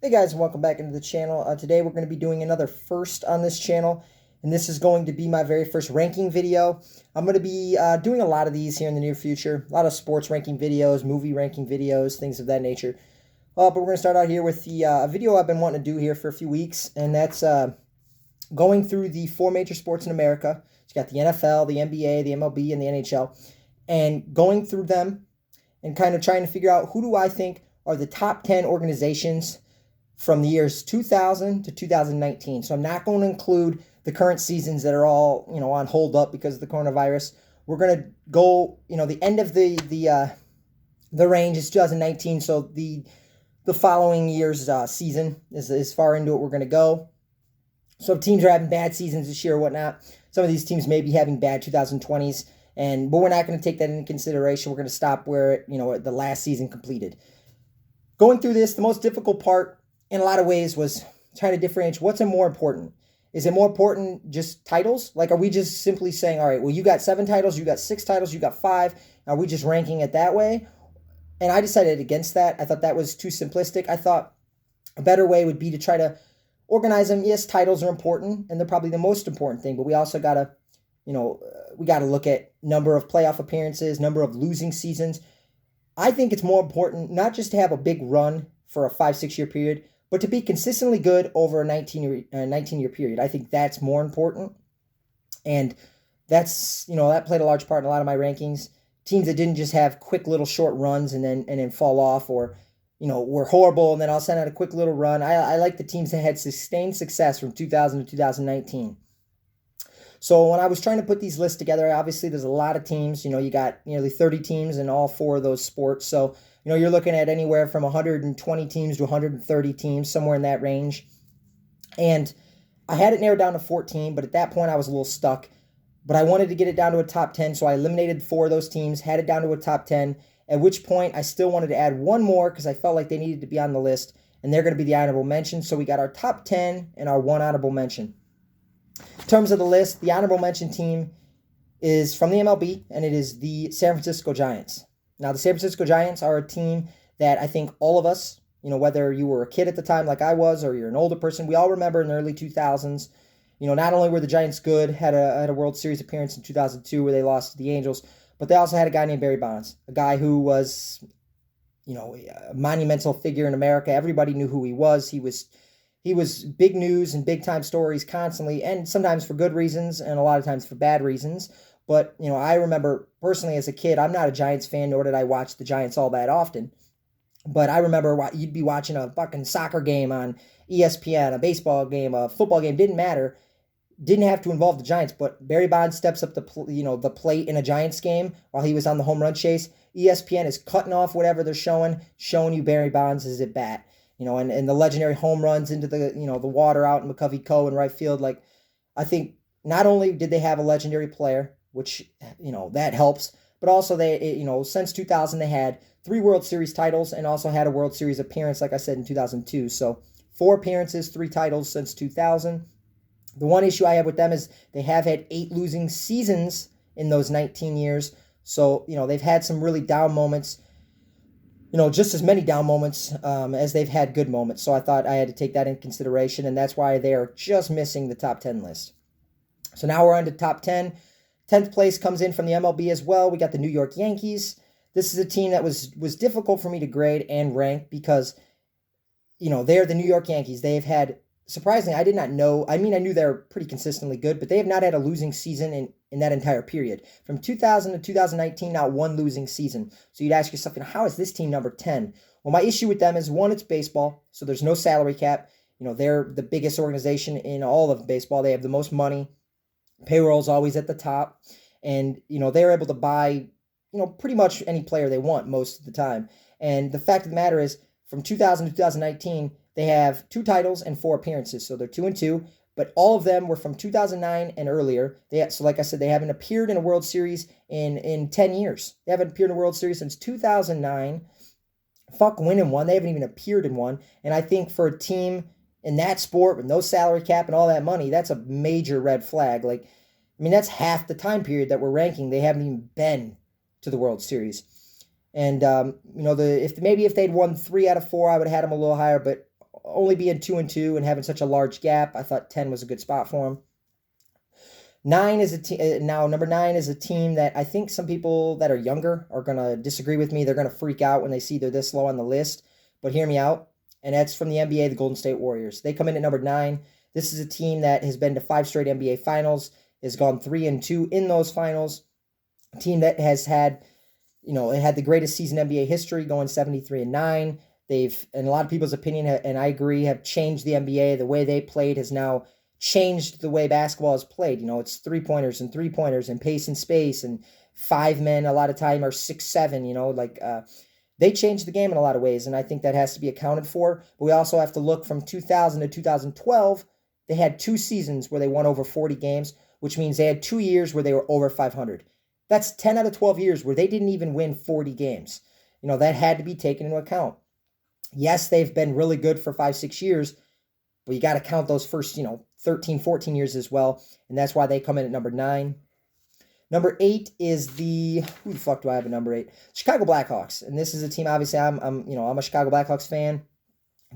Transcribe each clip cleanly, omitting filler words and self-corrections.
Hey guys, and welcome back into the channel. Today we're going to be doing another first on this channel, and this is going to be my very first ranking video. I'm going to be doing a lot of these here in the near future, a lot of sports ranking videos, movie ranking videos, things of that nature. But we're going to start out here with the video I've been wanting to do here for a few weeks, and that's going through the four major sports in America. It's got the NFL, the NBA, the MLB, and the NHL, and going through them and kind of trying to figure out who do I think are the top 10 organizations from the years 2000 to 2019. So I'm not going to include the current seasons that are all, on hold up because of the coronavirus. We're going to go, the end of the range is 2019. So the following year's season is as far into it we're going to go. So if teams are having bad seasons this year or whatnot, some of these teams may be having bad 2020s, but we're not going to take that into consideration. We're going to stop where the last season completed. Going through this, the most difficult part in a lot of ways was trying to differentiate what's more important. Is it more important just titles? Like, are we just simply saying, all right, well, you got 7 titles, you got 6 titles, you got 5. Are we just ranking it that way? And I decided against that. I thought that was too simplistic. I thought a better way would be to try to organize them. Yes, titles are important, and they're probably the most important thing, but we also got to, we got to look at number of playoff appearances, number of losing seasons. I think it's more important not just to have a big run for a 5-6 year period, but to be consistently good over a 19-year period. I think that's more important. And that's, that played a large part in a lot of my rankings. Teams that didn't just have quick little short runs and then fall off, or, were horrible and then all of a sudden had a quick little run. I like the teams that had sustained success from 2000 to 2019. So when I was trying to put these lists together, obviously there's a lot of teams. You got nearly 30 teams in all 4 of those sports. So, you're looking at anywhere from 120 teams to 130 teams, somewhere in that range. And I had it narrowed down to 14, but at that point I was a little stuck. But I wanted to get it down to a top 10, so I eliminated 4 of those teams, had it down to a top 10, at which point I still wanted to add one more because I felt like they needed to be on the list, and they're going to be the honorable mention. So we got our top 10 and our one honorable mention. In terms of the list, the honorable mention team is from the MLB, and it is the San Francisco Giants. Now, the San Francisco Giants are a team that I think all of us, whether you were a kid at the time like I was or you're an older person, we all remember in the early 2000s. Not only were the Giants good, had a World Series appearance in 2002 where they lost to the Angels, but they also had a guy named Barry Bonds, a guy who was, a monumental figure in America. Everybody knew who he was. He was big news and big time stories constantly, and sometimes for good reasons and a lot of times for bad reasons. But, I remember personally as a kid, I'm not a Giants fan, nor did I watch the Giants all that often. But I remember you'd be watching a fucking soccer game on ESPN, a baseball game, a football game, didn't matter. Didn't have to involve the Giants, but Barry Bonds steps up the plate in a Giants game while he was on the home run chase. ESPN is cutting off whatever they're showing you Barry Bonds is at bat. And the legendary home runs into the the water out in McCovey Cove in right field. Like, I think not only did they have a legendary player, which that helps, but also they since 2000 they had 3 World Series titles and also had a World Series appearance, like I said, in 2002. So 4 appearances, 3 titles since 2000. The one issue I have with them is they have had 8 losing seasons in those 19 years. So they've had some really down moments. Just as many down moments as they've had good moments. So I thought I had to take that in consideration, and that's why they are just missing the top 10 list. So now we're on to top 10. 10th place comes in from the MLB as well. We got the New York Yankees. This is a team that was difficult for me to grade and rank because, they're the New York Yankees. They've had, surprisingly, I did not know. I mean, I knew they were pretty consistently good, but they have not had a losing season in that entire period. From 2000 to 2019, not one losing season. So you'd ask yourself, how is this team number 10? Well, my issue with them is, one, it's baseball, so there's no salary cap. They're the biggest organization in all of baseball. They have the most money. Payroll's always at the top. And, they're able to buy, pretty much any player they want most of the time. And the fact of the matter is, from 2000 to 2019, they have 2 titles and 4 appearances. So they're 2-2, but all of them were from 2009 and earlier. So like I said, they haven't appeared in a World Series in 10 years. They haven't appeared in a World Series since 2009. Fuck winning one. They haven't even appeared in one. And I think for a team in that sport with no salary cap and all that money, that's a major red flag. Like, that's half the time period that we're ranking. They haven't even been to the World Series. And, if they'd won 3 out of 4, I would have had them a little higher. But only being 2-2 and having such a large gap, I thought 10 was a good spot for them. Number 9 is a team that I think some people that are younger are going to disagree with me. They're going to freak out when they see they're this low on the list, but hear me out. And that's from the NBA, the Golden State Warriors. They come in at number 9. This is a team that has been to 5 straight NBA finals, has gone 3-2 in those finals. A team that has had, it had the greatest season in NBA history, going 73-9. They've, in a lot of people's opinion, and I agree, have changed the NBA. The way they played has now changed the way basketball is played. It's three-pointers and pace and space, and 5 men a lot of time are 6'7", they changed the game in a lot of ways, and I think that has to be accounted for. But we also have to look from 2000 to 2012. They had 2 seasons where they won over 40 games, which means they had 2 years where they were over 500. That's 10 out of 12 years where they didn't even win 40 games. That had to be taken into account. Yes, they've been really good for 5-6 years, but you got to count those first, 13, 14 years as well, and that's why they come in at number 9. Number 8 is who the fuck do I have at number 8? Chicago Blackhawks, and this is a team, obviously, I'm a Chicago Blackhawks fan.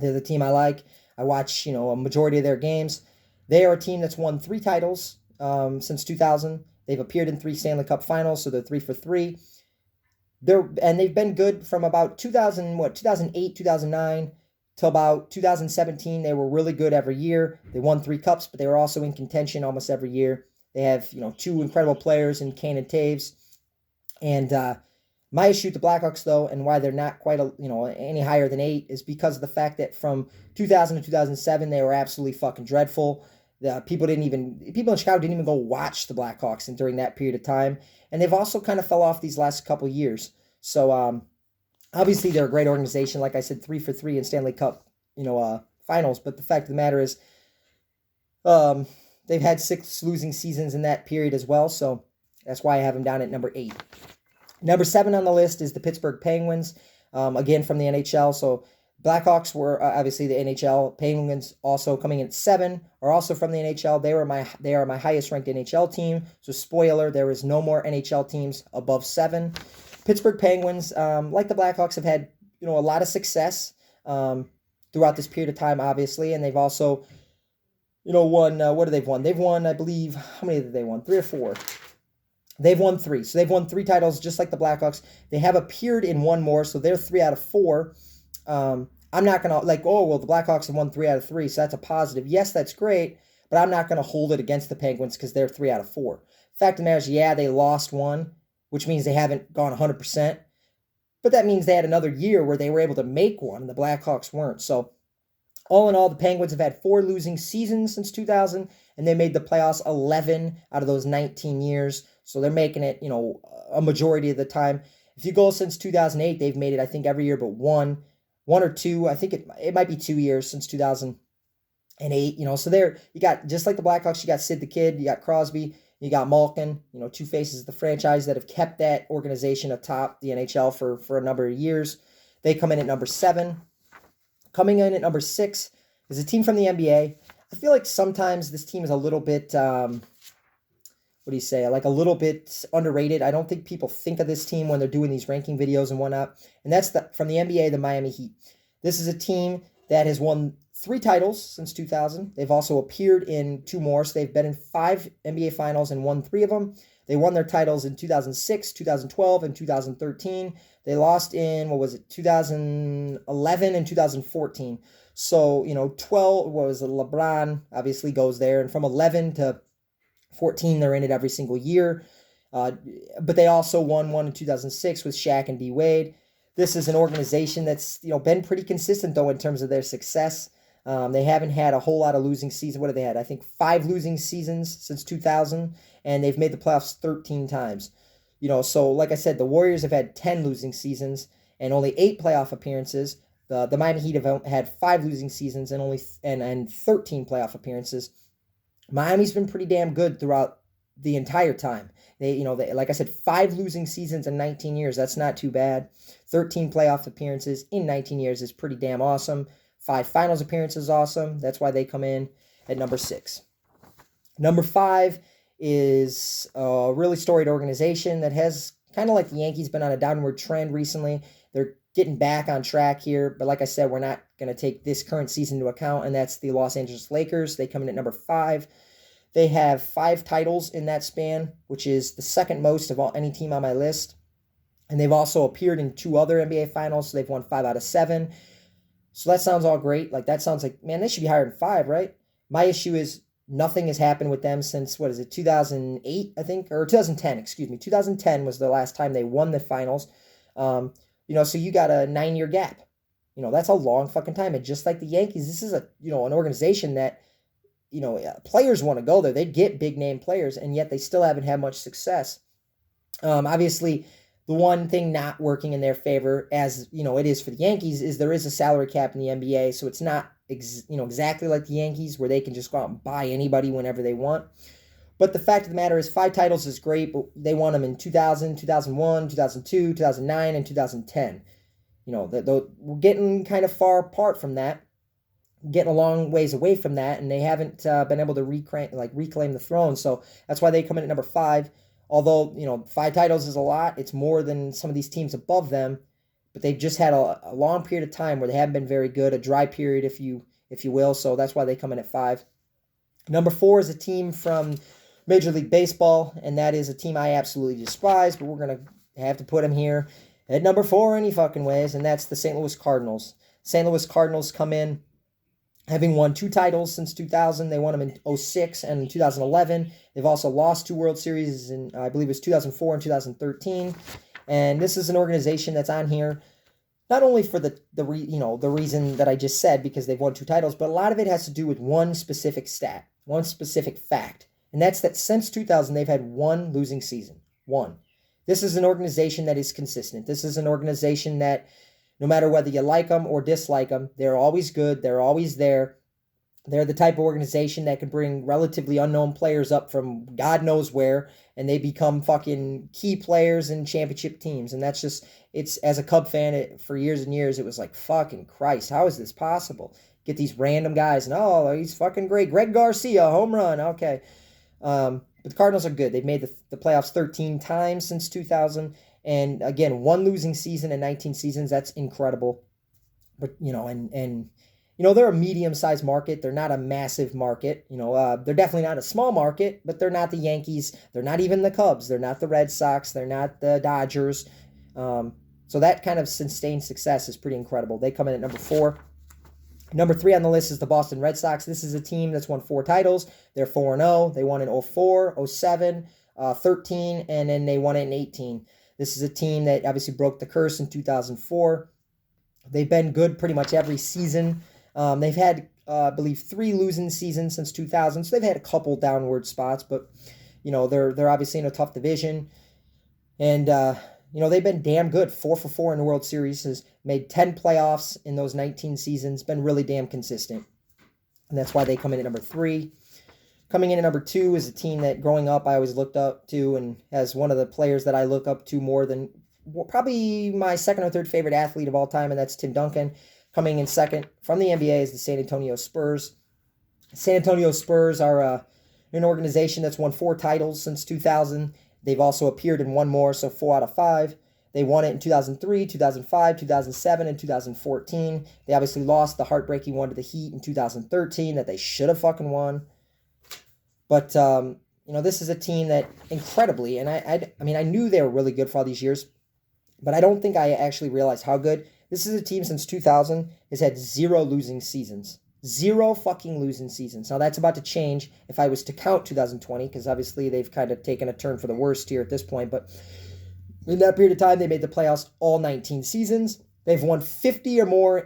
They're the team I like. I watch, a majority of their games. They are a team that's won 3 titles since 2000. They've appeared in 3 Stanley Cup finals, so they're 3 for 3. They've been good from about 2008, 2009, till about 2017. They were really good every year. They won 3 cups, but they were also in contention almost every year. They have, 2 incredible players in Kane and Taves. And my issue with the Blackhawks, though, and why they're not quite, any higher than 8, is because of the fact that from 2000 to 2007, they were absolutely fucking dreadful. People in Chicago didn't even go watch the Blackhawks during that period of time. And they've also kind of fell off these last couple years. So, obviously, they're a great organization. Like I said, 3 for 3 in Stanley Cup, finals. But the fact of the matter is, they've had 6 losing seasons in that period as well. So that's why I have them down at number 8. Number 7 on the list is the Pittsburgh Penguins, again from the NHL. So Blackhawks were obviously the NHL. Penguins also coming in at 7 are also from the NHL. They are my highest ranked NHL team. So spoiler, there is no more NHL teams above 7. Pittsburgh Penguins, like the Blackhawks, have had a lot of success throughout this period of time, obviously, and they've also won. What have they won? They've won, I believe, how many did they won? 3 or 4. They've won 3. So they've won 3 titles, just like the Blackhawks. They have appeared in 1 more, so they're 3 out of 4. I'm not going to, the Blackhawks have won 3 out of 3, so that's a positive. Yes, that's great, but I'm not going to hold it against the Penguins because they're 3 out of 4. Fact of the matter is, yeah, they lost 1, which means they haven't gone 100%. But that means they had another year where they were able to make 1, and the Blackhawks weren't. So all in all, the Penguins have had 4 losing seasons since 2000, and they made the playoffs 11 out of those 19 years. So they're making it, a majority of the time. If you go since 2008, they've made it, I think, every year but 1 or 2. I think it might be 2 years since 2008. So there you got, just like the Blackhawks, you got Sid the Kid, you got Crosby, you got Malkin, 2 faces of the franchise that have kept that organization atop the NHL for a number of years. They come in at number 7. Coming in at number 6 is a team from the NBA. I feel like sometimes this team is a little bit, a little bit underrated. I don't think people think of this team when they're doing these ranking videos and whatnot. And that's from the NBA, the Miami Heat. This is a team that has won 3 titles since 2000. They've also appeared in 2 more. So they've been in 5 NBA finals and won 3 of them. They won their titles in 2006, 2012, and 2013. They lost in, 2011 and 2014. So, 12 was LeBron obviously goes there. And from 11 to 14, they're in it every single year. But they also won 1 in 2006 with Shaq and D. Wade. This is an organization that's, been pretty consistent, though, in terms of their success. They haven't had a whole lot of losing seasons. What have they had? I think 5 losing seasons since 2000, and they've made the playoffs 13 times. So like I said, the Warriors have had 10 losing seasons and only 8 playoff appearances. The Miami Heat have had 5 losing seasons and only 13 playoff appearances. Miami's been pretty damn good throughout the entire time. They like I said, 5 losing seasons in 19 years. That's not too bad. 13 playoff appearances in 19 years is pretty damn awesome. 5 finals appearances, awesome. That's why they come in at number 6. Number 5 is a really storied organization that has, kind of like the Yankees, been on a downward trend recently. They're getting back on track here. But like I said, we're not going to take this current season into account, and that's the Los Angeles Lakers. They come in at number 5. They have 5 titles in that span, which is the second most of any team on my list. And they've also appeared in 2 other NBA finals, so they've won 5 out of 7. So that sounds all great. Like, that sounds like, man, they should be higher than 5, right? My issue is nothing has happened with them since, 2008, I think? Or 2010, excuse me. 2010 was the last time they won the finals. So you got a 9-year gap. That's a long fucking time. And just like the Yankees, this is an organization that, players want to go there. They get big name players, and yet they still haven't had much success. Obviously, the one thing not working in their favor, as it is for the Yankees, is there is a salary cap in the NBA, so it's not exactly like the Yankees where they can just go out and buy anybody whenever they want. But the fact of the matter is 5 titles is great, but they won them in 2000, 2001, 2002, 2009, and 2010. We're getting kind of far apart from that, getting a long ways away from that, and they haven't been able to reclaim the throne. So that's why they come in at number 5. Although, 5 titles is a lot, it's more than some of these teams above them, but they've just had a long period of time where they haven't been very good, a dry period, if you will. So that's why they come in at 5. Number 4 is a team from Major League Baseball, and that is a team I absolutely despise, but we're going to have to put them here at number 4 any fucking ways, and that's the St. Louis Cardinals. St. Louis Cardinals come in having won 2 titles since 2000. They won them in 2006 and in 2011. They've also lost 2 World Series in, I believe it was 2004 and 2013. And this is an organization that's on here not only for the reason that I just said, because they've won 2 titles, but a lot of it has to do with one specific stat, one specific fact. And that's that since 2000, they've had 1 losing season. 1. This is an organization that is consistent. This is an organization that, no matter whether you like them or dislike them, they're always good. They're always there. They're the type of organization that can bring relatively unknown players up from God knows where, and they become fucking key players in championship teams. And that's just, it's, as a Cub fan, for years and years, it was like, fucking Christ, how is this possible? Get these random guys, and he's fucking great. Greg Garcia, home run, okay. But the Cardinals are good. They've made the playoffs 13 times since 2000. And again, 1 losing season in 19 seasons, that's incredible. But, they're a medium-sized market. They're not a massive market. They're definitely not a small market, but they're not the Yankees. They're not even the Cubs. They're not the Red Sox. They're not the Dodgers. So that kind of sustained success is pretty incredible. They come in at number 4. Number 3 on the list is the Boston Red Sox. This is a team that's won 4 titles. They're 4-0. They won in 2004, 07, 13, and then they won it in 18. This is a team that obviously broke the curse in 2004. They've been good pretty much every season. They've had, I believe, 3 losing seasons since 2000, so they've had a couple downward spots, but, they're obviously in a tough division. And, they've been damn good. 4 for 4 in the World Series, has made 10 playoffs in those 19 seasons, been really damn consistent. And that's why they come in at number 3. Coming in at number 2 is a team that growing up I always looked up to, and as one of the players that I look up to more than probably my second or third favorite athlete of all time, and that's Tim Duncan. Coming in second from the NBA is the San Antonio Spurs. San Antonio Spurs are an organization that's won 4 titles since 2000. They've also appeared in 1 more, so 4 out of 5. They won it in 2003, 2005, 2007, and 2014. They obviously lost the heartbreaking one to the Heat in 2013 that they should have fucking won. But, this is a team that incredibly, and I knew they were really good for all these years, but I don't think I actually realized how good. This is a team since 2000 has had 0 losing seasons. 0 fucking losing seasons. Now, that's about to change if I was to count 2020, because obviously they've kind of taken a turn for the worst here at this point. But in that period of time, they made the playoffs all 19 seasons. They've won 50 or more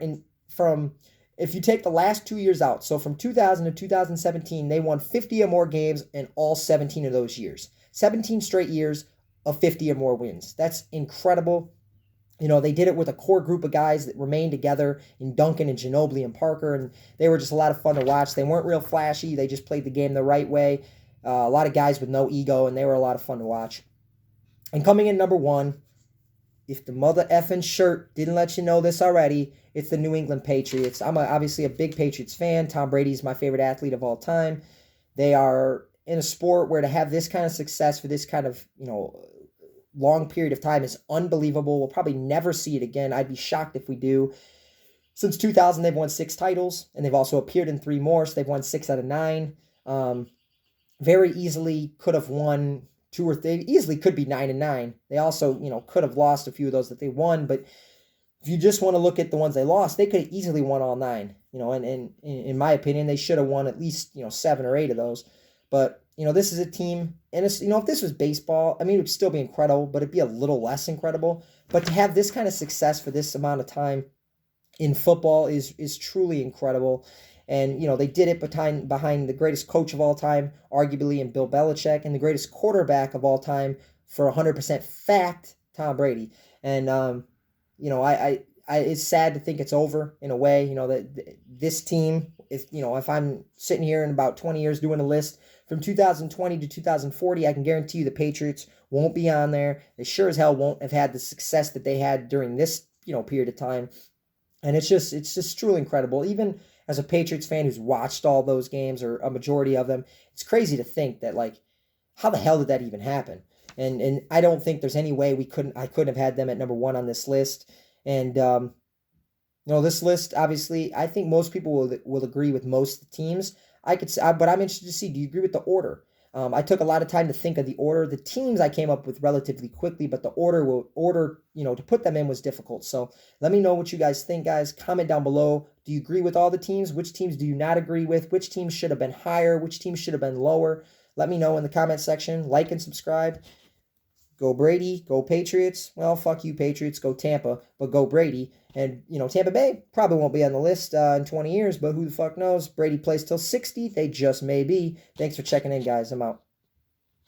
if you take the last 2 years out, so from 2000 to 2017, they won 50 or more games in all 17 of those years. 17 straight years of 50 or more wins. That's incredible. They did it with a core group of guys that remained together in Duncan and Ginobili and Parker, and they were just a lot of fun to watch. They weren't real flashy. They just played the game the right way. A lot of guys with no ego, and they were a lot of fun to watch. And coming in number 1, if the mother effing shirt didn't let you know this already, it's the New England Patriots. I'm obviously a big Patriots fan. Tom Brady's my favorite athlete of all time. They are in a sport where to have this kind of success for this kind of, long period of time is unbelievable. We'll probably never see it again. I'd be shocked if we do. Since 2000, they've won 6 titles, and they've also appeared in 3 more, so they've won 6 out of 9. Very easily could have won 2 or 3. Easily could be 9-9. They also, could have lost a few of those that they won, but if you just want to look at the ones they lost, they could have easily won all 9. And in my opinion, they should have won at least, 7 or 8 of those. But, this is a team, and it's, if this was baseball, I mean, it would still be incredible, but it'd be a little less incredible. But to have this kind of success for this amount of time in football is truly incredible. And, they did it behind the greatest coach of all time, arguably, in Bill Belichick, and the greatest quarterback of all time for 100% fact, Tom Brady. And, I it's sad to think it's over in a way, that this team, if I'm sitting here in about 20 years doing a list from 2020 to 2040, I can guarantee you the Patriots won't be on there. They sure as hell won't have had the success that they had during this, period of time. And it's just truly incredible. Even as a Patriots fan who's watched all those games or a majority of them, it's crazy to think that, like, how the hell did that even happen? And I don't think there's any way I couldn't have had them at number 1 on this list. And this list, obviously, I think most people will agree with most of the teams. But I'm interested to see, do you agree with the order? I took a lot of time to think of the order. The teams I came up with relatively quickly, but the order, to put them in was difficult. So let me know what you guys think, guys. Comment down below. Do you agree with all the teams? Which teams do you not agree with? Which teams should have been higher? Which teams should have been lower? Let me know in the comment section. Like and subscribe. Go Brady. Go Patriots. Well, fuck you, Patriots. Go Tampa, but go Brady. And, Tampa Bay probably won't be on the list in 20 years, but who the fuck knows? Brady plays till 60. They just may be. Thanks for checking in, guys. I'm out.